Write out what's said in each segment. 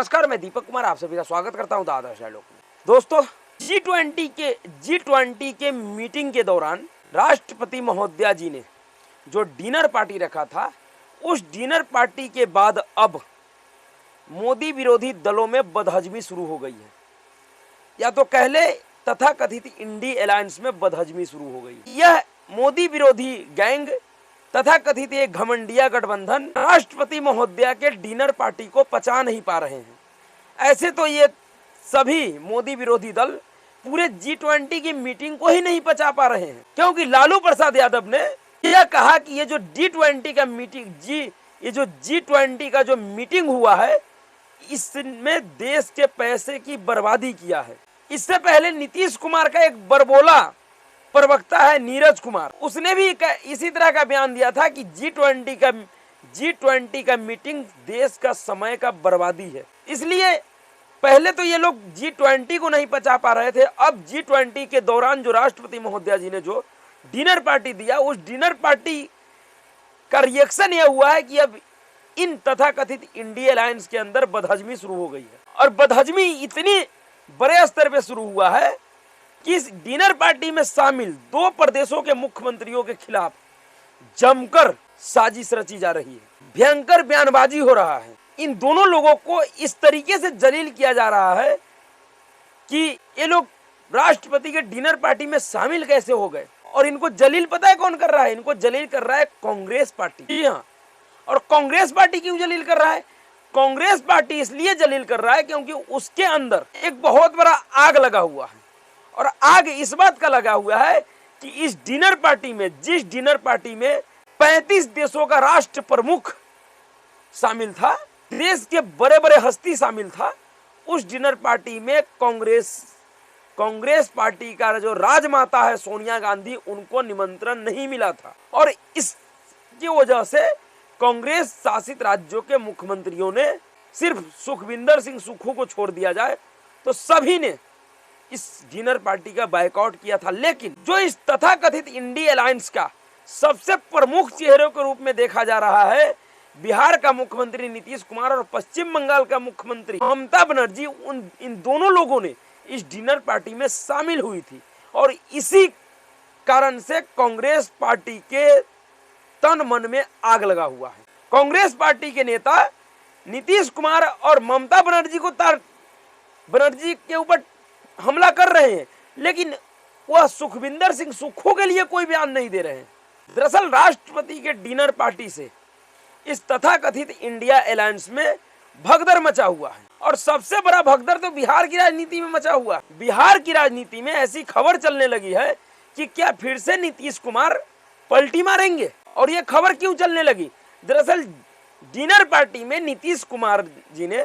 नमस्कार, मैं दीपक कुमार आप सभी का स्वागत करता हूं दादा डायलॉग में। दोस्तों, जी20 के मीटिंग के दौरान राष्ट्रपति महोदया जी ने जो डिनर पार्टी रखा था, उस डिनर पार्टी के बाद अब मोदी विरोधी दलों में बदहजमी शुरू हो गई है, या तो कह ले तथाकथित इंडी अलायंस में बदहजमी शुरू हो गई। यह मोदी विरोधी गैंग तथाकथित एक घमंडिया गठबंधन राष्ट्रपति महोदया के डिनर पार्टी को पचा नहीं पा रहे हैं। ऐसे तो ये सभी मोदी विरोधी दल पूरे जी20 की मीटिंग को ही नहीं पचा पा रहे हैं, क्योंकि लालू प्रसाद यादव ने यह कहा कि ये जो जी20 का मीटिंग हुआ है, इसमें देश के पैसे की बर्बादी किया है। इससे पहले नीतीश कुमार का एक बरबोला प्रवक्ता है नीरज कुमार, उसने भी इसी तरह का बयान दिया था कि जी20 का मीटिंग देश का समय का बर्बादी है। इसलिए पहले तो ये लोग जी20 को नहीं पचा पा रहे थे, अब जी20 के दौरान जो राष्ट्रपति महोदया जी ने जो डिनर पार्टी दिया, उस डिनर पार्टी का रिएक्शन यह हुआ है कि अब इन तथाकथित इंडिया अलायंस के अंदर बदहजमी शुरू हो गई है। और बदहजमी इतनी बड़े स्तर पे शुरू हुआ है कि इस डिनर पार्टी में शामिल 2 प्रदेशों के मुख्यमंत्रियों के खिलाफ जमकर साजिश रची जा रही है, भयंकर बयानबाजी हो रहा है। इन दोनों लोगों को इस तरीके से जलील किया जा रहा है कि ये लोग राष्ट्रपति के डिनर पार्टी में शामिल कैसे हो गए। और इनको जलील पता है कौन कर रहा है? इनको जलील कर रहा है कांग्रेस पार्टी। जी हाँ, और कांग्रेस पार्टी क्यों जलील कर रहा है? कांग्रेस पार्टी इसलिए जलील कर रहा है क्योंकि उसके अंदर एक बहुत बड़ा आग लगा हुआ है। और आग इस बात का लगा हुआ है कि इस डिनर पार्टी में, जिस डिनर पार्टी में 35 देशों का राष्ट्र प्रमुख शामिल था, देश के बड़े बड़े हस्ती शामिल था, उस डिनर पार्टी में कांग्रेस पार्टी का जो राजमाता है सोनिया गांधी, उनको निमंत्रण नहीं मिला था। और इसकी वजह से कांग्रेस शासित राज्यों के मुख्यमंत्रियों ने, सिर्फ सुखविंदर सिंह सुक्खू को छोड़ दिया जाए तो सभी ने इस डिनर पार्टी का बायकॉट किया था। लेकिन जो इस तथाकथित इंडी अलायंस का सबसे प्रमुख चेहरे के रूप में देखा जा रहा है, बिहार का मुख्यमंत्री नीतीश कुमार और पश्चिम बंगाल का मुख्यमंत्री ममता बनर्जी, इन दोनों लोगों ने इस डिनर पार्टी में शामिल हुई थी। और इसी कारण से कांग्रेस पार्टी के तन मन में आग लगा हुआ है। कांग्रेस पार्टी के नेता नीतीश कुमार और ममता बनर्जी के ऊपर हमला कर रहे हैं, लेकिन वह सुखविंदर सिंह सुक्खू के लिए कोई बयान नहीं दे रहे हैं। दरअसल राष्ट्रपति के डिनर पार्टी से इस तथाकथित इंडिया अलायंस में भगदड़ मचा हुआ है। और सबसे बड़ा भगदड़ तो बिहार की राजनीति में मचा हुआ है। बिहार की राजनीति में ऐसी खबर चलने लगी है कि क्या फिर से नीतीश कुमार पलटी मारेंगे। और ये खबर क्यों चलने लगी? दरअसल डिनर पार्टी में नीतीश कुमार जी ने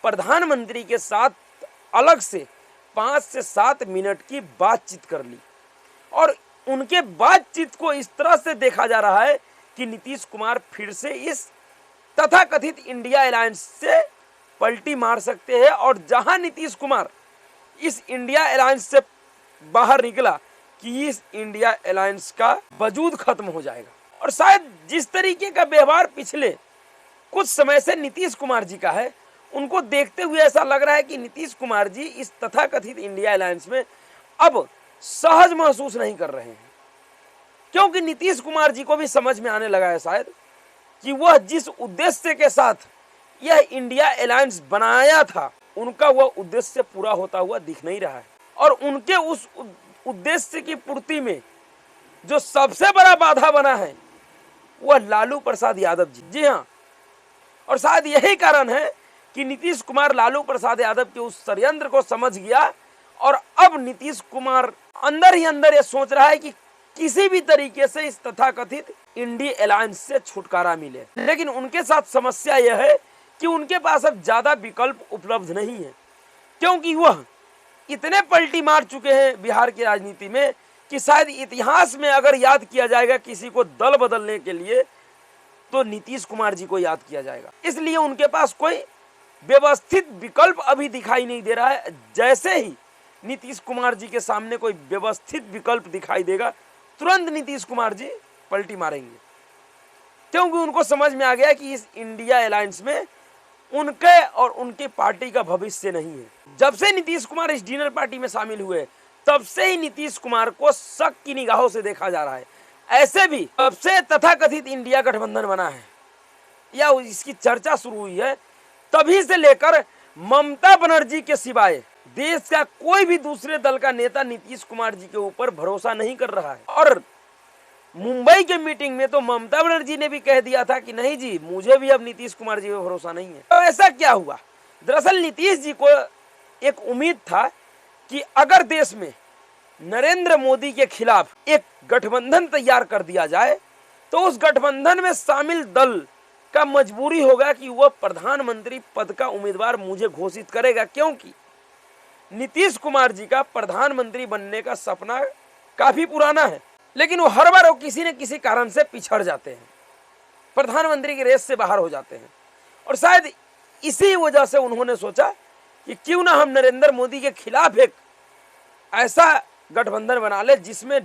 प्रधानमंत्री के साथ अलग से 5 से 7 मिनट की बातचीत कर ली, और उनके बातचीत को इस तरह से देखा जा रहा है कि नीतीश कुमार फिर से इस तथाकथित इंडिया अलायंस से पलटी मार सकते हैं। और जहां नीतीश कुमार इस इंडिया अलायंस से बाहर निकला कि इस इंडिया अलायंस का वजूद खत्म हो जाएगा। और शायद जिस तरीके का व्यवहार पिछले कुछ समय से नीतीश कुमार जी का है, उनको देखते हुए ऐसा लग रहा है कि नीतीश कुमार जी इस तथाकथित इंडिया अलायंस में अब सहज महसूस नहीं कर रहे हैं, क्योंकि नीतीश कुमार जी को भी समझ में आने लगा है शायद कि वह जिस उद्देश्य के साथ यह इंडिया अलायंस बनाया था, उनका वह उद्देश्य पूरा होता हुआ दिख नहीं रहा है। और उनके उस उद्देश्य की पूर्ति में जो सबसे बड़ा बाधा बना है, वह लालू प्रसाद यादव जी। जी हाँ, और शायद यही कारण है कि नीतीश कुमार लालू प्रसाद यादव के उस षड्यंत्र को समझ गया। और अब नीतीश कुमार अंदर ही अंदर ये सोच रहा है कि किसी भी तरीके से इस तथाकथित इंडी अलायंस से छुटकारा मिले। लेकिन उनके साथ समस्या यह है कि उनके पास अब ज्यादा विकल्प उपलब्ध नहीं है, क्योंकि वह इतने पलटी मार चुके हैं बिहार की राजनीति में कि शायद इतिहास में अगर याद किया जाएगा किसी को दल बदलने के लिए, तो नीतीश कुमार जी को याद किया जाएगा। इसलिए उनके पास कोई व्यवस्थित विकल्प अभी दिखाई नहीं दे रहा है। जैसे ही नीतीश कुमार जी के सामने कोई व्यवस्थित विकल्प दिखाई देगा, तुरंत नीतीश कुमार जी पलटी मारेंगे, क्योंकि उनको समझ में आ गया कि इस इंडिया अलायंस में उनके और उनकी पार्टी का भविष्य नहीं है। जब से नीतीश कुमार इस डिनर पार्टी में शामिल हुए तब से ही नीतीश कुमार को शक की निगाहों से देखा जा रहा है। ऐसे भी तब से तथाकथित इंडिया गठबंधन बना है या इसकी चर्चा शुरू हुई है, तभी से लेकर ममता बनर्जी के सिवाय देश का कोई भी दूसरे दल का नेता नीतीश कुमार जी के ऊपर भरोसा नहीं कर रहा है। और मुंबई के मीटिंग में तो ममता बनर्जी ने भी कह दिया था कि नहीं जी, मुझे भी अब नीतीश कुमार जी पे भरोसा नहीं है। तो ऐसा क्या हुआ? दरअसल नीतीश जी को एक उम्मीद था कि अगर देश में नरेंद्र मोदी के खिलाफ एक गठबंधन तैयार कर दिया जाए तो उस गठबंधन में शामिल दल का मजबूरी होगा कि वह प्रधानमंत्री पद का उम्मीदवार मुझे घोषित करेगा, क्योंकि नीतीश कुमार जी का प्रधानमंत्री बनने का सपना काफी पुराना है, लेकिन वो हर बार किसी न किसी कारण से पिछड़ जाते हैं, प्रधानमंत्री की रेस से बाहर हो जाते हैं। और शायद इसी वजह से उन्होंने सोचा कि क्यों ना हम नरेंद्र मोदी के खिलाफ एक ऐसा गठबंधन बना ले जिसमें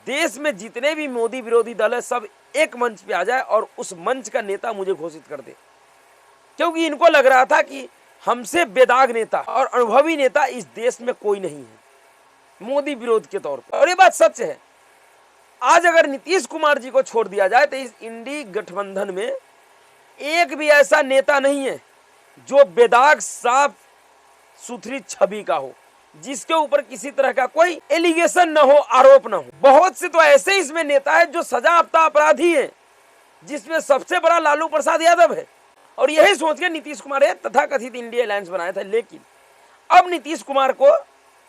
देश में जितने भी मोदी विरोधी दल है सब एक मंच पे आ जाए और उस मंच का नेता मुझे घोषित कर दे, क्योंकि इनको लग रहा था कि हमसे बेदाग नेता और अनुभवी नेता इस देश में कोई नहीं है मोदी विरोध के तौर पर। और ये बात सच है। आज अगर नीतीश कुमार जी को छोड़ दिया जाए तो इस इंडी गठबंधन में एक भी ऐसा नेता नहीं है जो बेदाग साफ सुथरी छवि का हो, जिसके ऊपर किसी तरह का कोई एलिगेशन न हो, आरोप न हो। बहुत से तो ऐसे इसमें नेता है जो सजायाफ्ता अपराधी हैं, जिसमें सबसे बड़ा लालू प्रसाद यादव है। और यही सोच के नीतीश कुमार तथाकथित इंडिया अलायंस बनाया था। लेकिन अब नीतीश कुमार को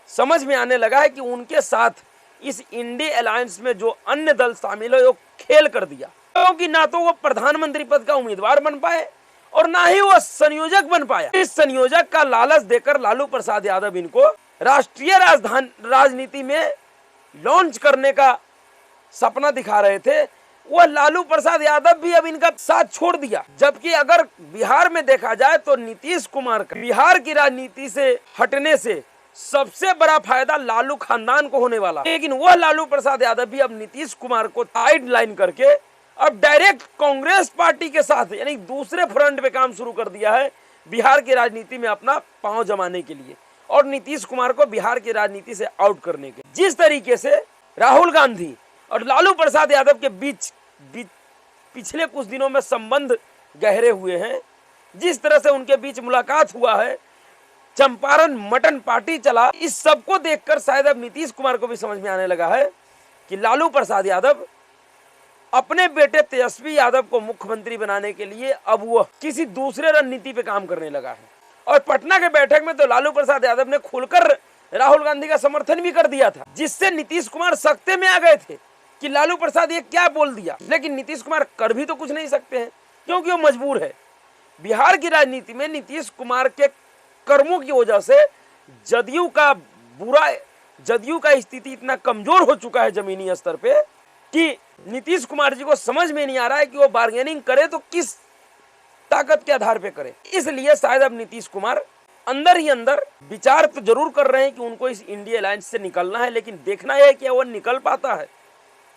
समझ में आने लगा है कि उनके साथ इस इंडिया अलायंस में जो अन्य दल शामिल है वो खेल कर दिया, क्योंकि ना तो वो प्रधानमंत्री पद का उम्मीदवार बन पाए और ना ही वो संयोजक बन पाया। इस संयोजक का लालच देकर लालू प्रसाद यादव इनको राष्ट्रीय राजनीति में लॉन्च करने का सपना दिखा रहे थे। वो लालू प्रसाद यादव भी अब इनका साथ छोड़ दिया। जबकि अगर बिहार में देखा जाए तो नीतीश कुमार का बिहार की राजनीति से हटने से सबसे बड़ा फायदा लालू खानदान को होने वाला, लेकिन वह लालू प्रसाद यादव भी अब नीतीश कुमार को साइड लाइन करके अब डायरेक्ट कांग्रेस पार्टी के साथ यानी दूसरे फ्रंट पे काम शुरू कर दिया है बिहार की राजनीति में अपना पांव जमाने के लिए और नीतीश कुमार को बिहार की राजनीति से आउट करने के। जिस तरीके से राहुल गांधी और लालू प्रसाद यादव के बीच पिछले कुछ दिनों में संबंध गहरे हुए हैं, जिस तरह से उनके बीच मुलाकात हुआ है, चंपारण मटन पार्टी चला, इस सब को देखकर शायद अब नीतीश कुमार को भी समझ में आने लगा है कि लालू प्रसाद यादव अपने बेटे तेजस्वी यादव को मुख्यमंत्री बनाने के लिए अब वह किसी दूसरे रणनीति पे काम करने लगा है। और पटना के बैठक में तो लालू प्रसाद यादव ने खुलकर राहुल गांधी का समर्थन भी कर दिया था, जिससे नीतीश कुमार सकते में आ गए थे कि लालू प्रसाद ये क्या बोल दिया। लेकिन नीतीश कुमार कर भी तो कुछ नहीं सकते हैं, क्योंकि वो मजबूर है। बिहार की राजनीति में नीतीश कुमार के कर्मों की वजह से जदयू का स्थिति इतना कमजोर हो चुका है जमीनी स्तर पे कि नीतीश कुमार जी को समझ में नहीं आ रहा है कि वो बार्गेनिंग करे तो किस ताकत के आधार पे करे। इसलिए शायद अब नीतीश कुमार अंदर ही अंदर विचार तो जरूर कर रहे हैं कि उनको इस इंडिया अलायंस से निकलना है, लेकिन देखना है कि वो निकल पाता है,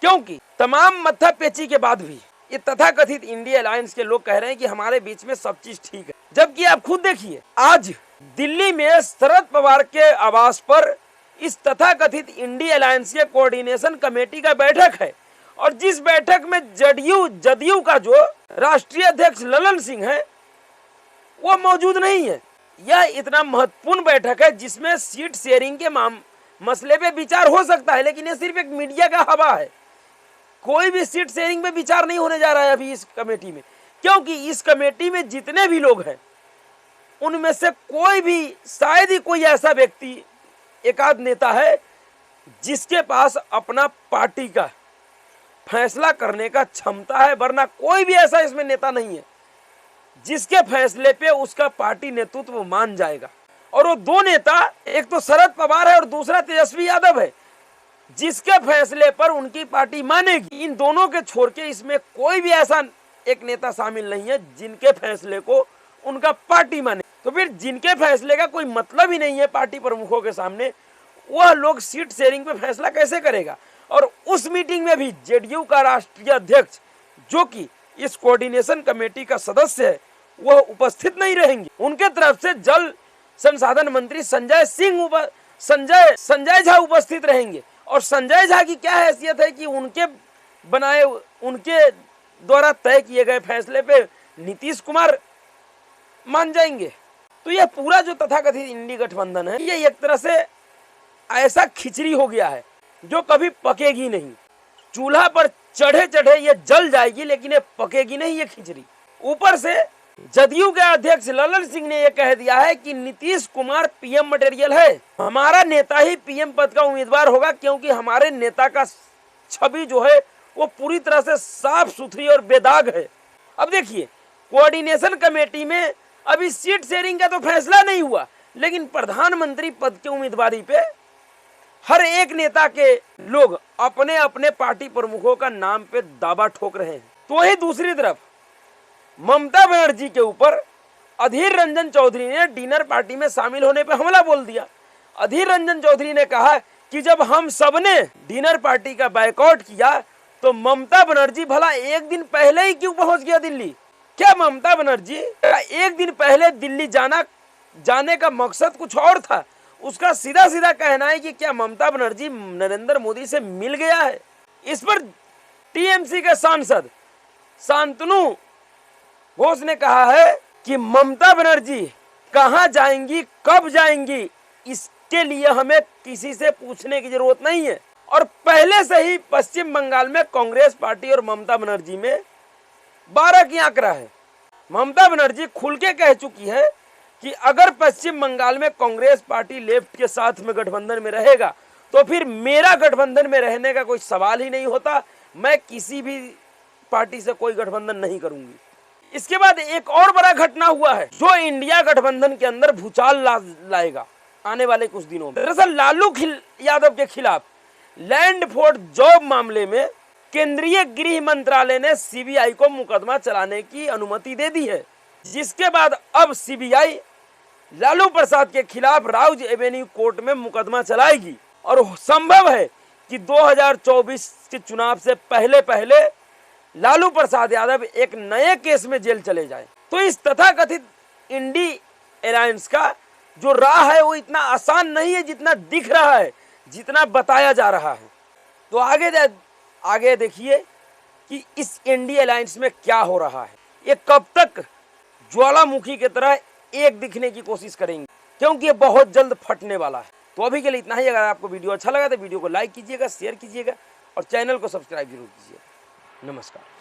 क्योंकि तमाम मत्थापेची के बाद भी ये तथाकथित इंडिया अलायंस के लोग कह रहे हैं कि हमारे बीच में सब चीज ठीक है। जबकि आप खुद देखिए, आज दिल्ली में शरद पवार के आवास पर इस तथाकथित इंडिया अलायंस के कोऑर्डिनेशन कमेटी का बैठक है और जिस बैठक में जदयू का जो राष्ट्रीय अध्यक्ष ललन सिंह है वो मौजूद नहीं है। यह इतना महत्वपूर्ण बैठक है जिसमें सीट शेयरिंग के मसले पे विचार हो सकता है, लेकिन ये सिर्फ एक मीडिया का हवा है। कोई भी सीट शेयरिंग पे विचार नहीं होने जा रहा है अभी इस कमेटी में, क्योंकि इस कमेटी में जितने भी लोग हैं उनमें से कोई भी, शायद ही कोई ऐसा व्यक्ति, एक आध नेता है जिसके पास अपना पार्टी का फैसला करने का क्षमता है, वरना कोई भी ऐसा इसमें नेता नहीं है जिसके फैसले पे उसका पार्टी नेतृत्व मान जाएगा। और वो दो नेता, एक तो शरद पवार है और दूसरा तेजस्वी यादव है, जिसके फैसले पर उनकी पार्टी मानेगी। इन दोनों के छोड़ के इसमें कोई भी ऐसा एक नेता शामिल नहीं है जिनके फैसले को उनका पार्टी माने। तो फिर जिनके फैसले का कोई मतलब ही नहीं है पार्टी प्रमुखों के सामने, वह लोग सीट शेयरिंग पे फैसला कैसे करेगा। और उस मीटिंग में भी जेडीयू का राष्ट्रीय अध्यक्ष, जो कि इस कोऑर्डिनेशन कमेटी का सदस्य है, वह उपस्थित नहीं रहेंगे। उनके तरफ से जल संसाधन मंत्री संजय झा उपस्थित रहेंगे। और संजय झा की क्या हैसियत है कि उनके द्वारा तय किए गए फैसले पे नीतीश कुमार मान जाएंगे। तो यह पूरा जो तथाकथित इंडी गठबंधन है, ये एक तरह से ऐसा खिचड़ी हो गया है जो कभी पकेगी नहीं। चूल्हा पर चढ़े चढ़े ये जल जाएगी, लेकिन ये पकेगी नहीं ये खिचड़ी। ऊपर से जदयू के अध्यक्ष ललन सिंह ने यह कह दिया है कि नीतीश कुमार पीएम मटेरियल है, हमारा नेता ही पीएम पद का उम्मीदवार होगा, क्योंकि हमारे नेता का छवि जो है वो पूरी तरह से साफ सुथरी और बेदाग है। अब देखिए, कोऑर्डिनेशन कमेटी में अभी सीट शेयरिंग का तो फैसला नहीं हुआ, लेकिन प्रधानमंत्री पद के उम्मीदवारी पे हर एक नेता के लोग अपने अपने पार्टी प्रमुखों का नाम पे दावा ठोक रहे हैं। तो वही दूसरी तरफ ममता बनर्जी के ऊपर अधीर रंजन चौधरी ने डिनर पार्टी में शामिल होने पे हमला बोल दिया। अधीर रंजन चौधरी ने कहा कि जब हम सबने डिनर पार्टी का बायकॉट किया तो ममता बनर्जी भला एक दिन पहले ही क्यों पहुंच गया दिल्ली? क्या ममता बनर्जी का एक दिन पहले दिल्ली जाने का मकसद कुछ और था? उसका सीधा सीधा कहना है कि क्या ममता बनर्जी नरेंद्र मोदी से मिल गया है? इस पर टीएमसी के सांसद शांतनु घोष ने कहा है कि ममता बनर्जी कहां जाएंगी, कब जाएंगी, इसके लिए हमें किसी से पूछने की जरूरत नहीं है। और पहले से ही पश्चिम बंगाल में कांग्रेस पार्टी और ममता बनर्जी में 12 की आंकड़ा है। ममता बनर्जी खुल के कह चुकी है कि अगर पश्चिम बंगाल में कांग्रेस पार्टी लेफ्ट के साथ में गठबंधन में रहेगा तो फिर मेरा गठबंधन में रहने का कोई सवाल ही नहीं होता, मैं किसी भी पार्टी से कोई गठबंधन नहीं करूंगी। इसके बाद एक और बड़ा घटना हुआ है जो इंडिया गठबंधन के अंदर भूचाल लाएगा आने वाले कुछ दिनों में। दरअसल लालू यादव के खिलाफ लैंड फोर्ड जॉब मामले में केंद्रीय गृह मंत्रालय ने सीबीआई को मुकदमा चलाने की अनुमति दे दी है, जिसके बाद अब सीबीआई लालू प्रसाद के खिलाफ राउज एवेन्यू कोर्ट में मुकदमा चलाएगी। और संभव है कि 2024 के चुनाव से पहले लालू प्रसाद यादव एक नए केस में जेल चले जाए। तो इस तथाकथित इंडी अलायंस का जो राह है वो इतना आसान नहीं है जितना दिख रहा है, जितना बताया जा रहा है। तो आगे देखिए कि इस इंडी अलायंस में क्या हो रहा है। ये कब तक ज्वालामुखी की तरह एक दिखने की कोशिश करेंगे, क्योंकि ये बहुत जल्द फटने वाला है। तो अभी के लिए इतना ही। अगर आपको वीडियो अच्छा लगा तो वीडियो को लाइक कीजिएगा, शेयर कीजिएगा और चैनल को सब्सक्राइब जरूर कीजिएगा। नमस्कार।